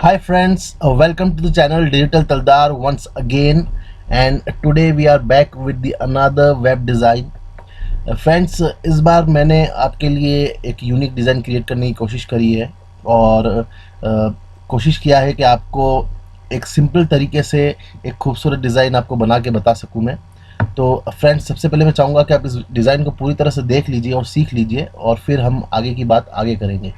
Hi friends, welcome to the channel Digital Taldar once again, and today we are back with the another web design. Friends, इस बार मैंने आपके लिए एक unique design create करने की कोशिश करी है और कोशिश किया है कि आपको एक सिंपल तरीके से एक खूबसूरत डिज़ाइन आपको बना के बता सकूं मैं। तो फ्रेंड्स, सबसे पहले मैं चाहूँगा कि आप इस डिज़ाइन को पूरी तरह से देख लीजिए और सीख लीजिए और फिर हम आगे की बात आगे करेंगे।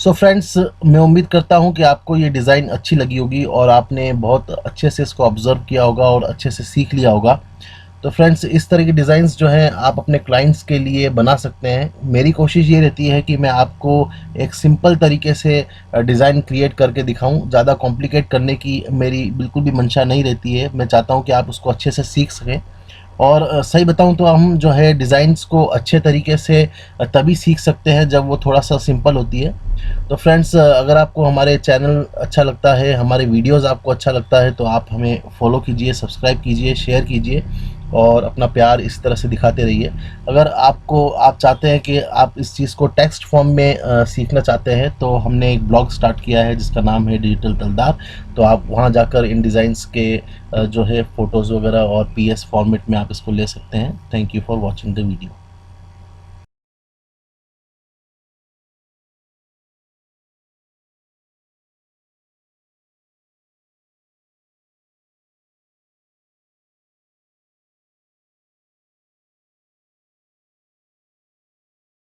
सो फ्रेंड्स, मैं उम्मीद करता हूँ कि आपको ये डिज़ाइन अच्छी लगी होगी और आपने बहुत अच्छे से इसको ऑब्ज़र्व किया होगा और अच्छे से सीख लिया होगा। तो फ्रेंड्स, इस तरह के डिज़ाइंस जो हैं आप अपने क्लाइंट्स के लिए बना सकते हैं। मेरी कोशिश ये रहती है कि मैं आपको एक सिंपल तरीके से डिज़ाइन क्रिएट करके दिखाऊं। ज़्यादा कॉम्प्लिकेट करने की मेरी बिल्कुल भी मंशा नहीं रहती है। मैं चाहता हूं कि आप उसको अच्छे से सीख सकें। और सही बताऊं तो हम जो है डिज़ाइंस को अच्छे तरीके से तभी सीख सकते हैं जब वो थोड़ा सा सिंपल होती है। तो फ्रेंड्स, अगर आपको हमारे चैनल अच्छा लगता है, हमारे वीडियोस आपको अच्छा लगता है, तो आप हमें फॉलो कीजिए, सब्सक्राइब कीजिए, शेयर कीजिए और अपना प्यार इस तरह से दिखाते रहिए। अगर आप चाहते हैं कि आप इस चीज़ को टेक्स्ट फॉर्म में सीखना चाहते हैं, तो हमने एक ब्लॉग स्टार्ट किया है जिसका नाम है डिजिटल तलदार। तो आप वहाँ जाकर इन डिज़ाइंस के जो है फ़ोटोज़ वगैरह और पीएस फॉर्मेट में आप इसको ले सकते हैं। Thank you for watching the video.